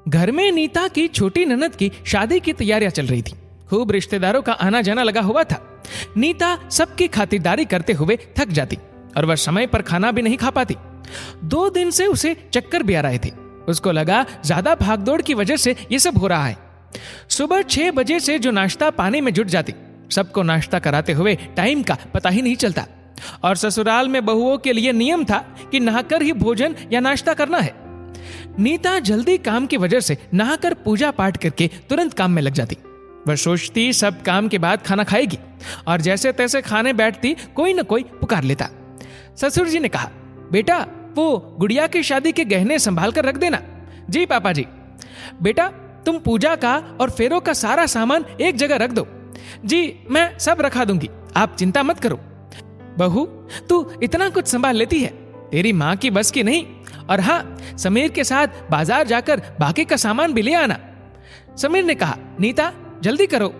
घर में नीता की छोटी ननद की शादी की तैयारियां चल रही थी। खूब रिश्तेदारों का आना जाना लगा हुआ था। नीता सबकी खातिरदारी करते हुए थक जाती और वह समय पर खाना भी नहीं खा पाती। 2 दिन से उसे चक्कर भी आ रहे थे। उसको लगा ज्यादा भागदौड़ की वजह से ये सब हो रहा है। सुबह 6 बजे से जो नाश्ता पानी में जुट जाती, सबको नाश्ता कराते हुए टाइम का पता ही नहीं चलता। और ससुराल में बहुओं के लिए नियम था कि नहाकर ही भोजन या नाश्ता करना है। नीता जल्दी काम की वजह से नहाकर पूजा पाठ करके तुरंत काम में लग जाती। वह सोचती सब काम के बाद खाना खाएगी और जैसे तैसे खाने बैठती कोई न कोई पुकार लेता। ससुर जी ने कहा, बेटा वो गुड़िया की शादी के गहने संभाल कर रख देना। जी पापा जी। बेटा तुम पूजा का और फेरों का सारा सामान एक जगह रख दो। जी मैं सब रखा दूंगी, आप चिंता मत करो। बहू तू इतना कुछ संभाल लेती है, तेरी माँ की बस की नहीं। और हाँ, समीर के साथ बाजार जाकर बाकी का सामान भी ले आना। समीर ने कहा, नीता जल्दी करो।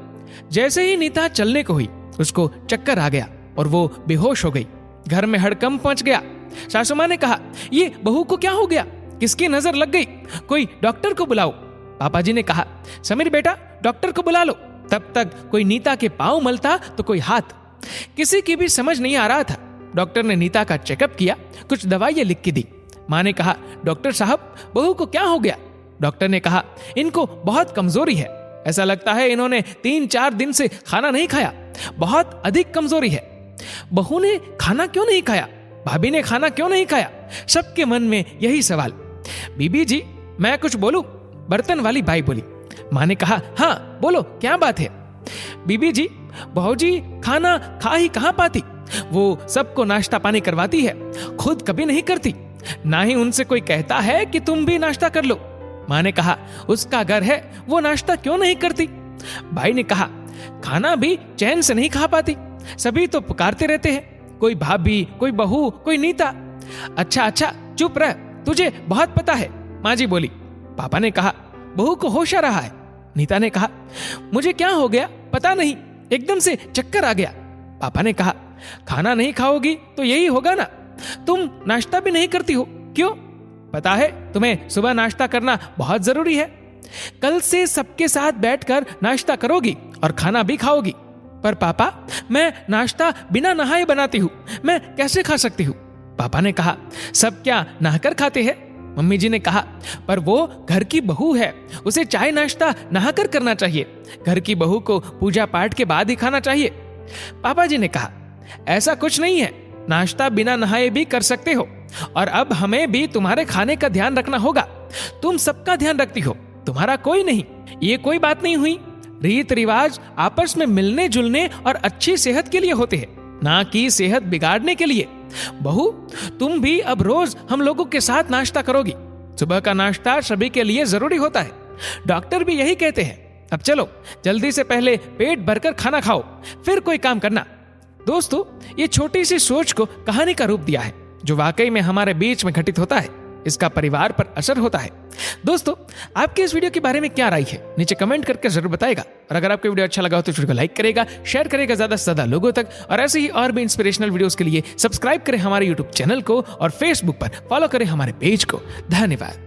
जैसे ही नीता चलने को हुई उसको चक्कर आ गया और वो बेहोश हो गई। घर में हड़कंप मच गया। सासू माँ ने कहा, ये बहू को क्या हो गया, किसकी नजर लग गई, कोई डॉक्टर को बुलाओ। पापा जी ने कहा, समीर बेटा डॉक्टर को बुला लो। तब तक कोई नीता के पांव मलता तो कोई हाथ। किसी की भी समझ नहीं आ रहा था। डॉक्टर ने नीता का चेकअप किया, कुछ दवाइयां लिख के दी। माँ ने कहा, डॉक्टर साहब बहू को क्या हो गया। डॉक्टर ने कहा, इनको बहुत कमजोरी है, ऐसा लगता है इन्होंने 3-4 दिन से खाना नहीं खाया, बहुत अधिक कमजोरी है। बहू ने खाना क्यों नहीं खाया, भाभी ने खाना क्यों नहीं खाया, सबके मन में यही सवाल। बीबी जी मैं कुछ बोलूं, बर्तन वाली बाई बोली। माँ ने कहा, हाँ बोलो क्या बात है। बीबी जी बहू जी खाना खा ही कहाँ पाती, वो सबको नाश्ता पानी करवाती है, खुद कभी नहीं करती, ना ही उनसे कोई कहता है कि तुम भी नाश्ता कर लो। माँ ने कहा, उसका घर है, वो नाश्ता क्यों नहीं करती। भाई ने कहा, खाना भी चैन से नहीं खा पाती, सभी तो पुकारते रहते हैं, कोई भाभी, कोई बहू, कोई नीता। अच्छा चुप रह, तुझे बहुत पता है, माँ जी बोली। पापा ने कहा, बहू को होश आ रहा है। नीता ने कहा, मुझे क्या हो गया पता नहीं, एकदम से चक्कर आ गया। पापा ने कहा, खाना नहीं खाओगी तो यही होगा ना, तुम नाश्ता भी नहीं करती हो, क्यों। पता है तुम्हें सुबह नाश्ता करना बहुत जरूरी है, कल से सबके साथ बैठकर नाश्ता करोगी और खाना भी खाओगी। पर पापा मैं नाश्ता बिना नहाए बनाती हूँ, मैं कैसे खा सकती हूँ। पापा ने कहा, सब क्या नहाकर खाते हैं। मम्मी जी ने कहा, पर वो घर की बहू है, उसे चाय नाश्ता नहाकर करना चाहिए, घर की बहू को पूजा पाठ के बाद ही खाना चाहिए। पापा जी ने कहा, ऐसा कुछ नहीं है, नाश्ता बिना नहाए भी कर सकते हो, और अब हमें भी तुम्हारे खाने का ध्यान रखना होगा। तुम सबका ध्यान रखती हो, तुम्हारा कोई नहीं, ये कोई बात नहीं हुई। रीत रिवाज आपस में मिलने जुलने और अच्छी सेहत के लिए होते हैं, ना कि सेहत बिगाड़ने के लिए। बहू तुम भी अब रोज हम लोगों के साथ नाश्ता करोगी, सुबह का नाश्ता सभी के लिए जरूरी होता है, डॉक्टर भी यही कहते हैं। अब चलो जल्दी से पहले पेट भरकर खाना खाओ, फिर कोई काम करना। दोस्तों ये छोटी सी सोच को कहानी का रूप दिया है, जो वाकई में हमारे बीच में घटित होता है, इसका परिवार पर असर होता है। दोस्तों आपके इस वीडियो के बारे में क्या राय है, नीचे कमेंट करके जरूर बताएगा। और अगर आपको वीडियो अच्छा लगा हो तो वीडियो को लाइक करेगा, शेयर करेगा ज्यादा से ज्यादा लोगों तक, और ऐसे ही और भी इंस्पिरेशनल वीडियोस के लिए सब्सक्राइब करें हमारे यूट्यूब चैनल को और फेसबुक पर फॉलो करें हमारे पेज को। धन्यवाद।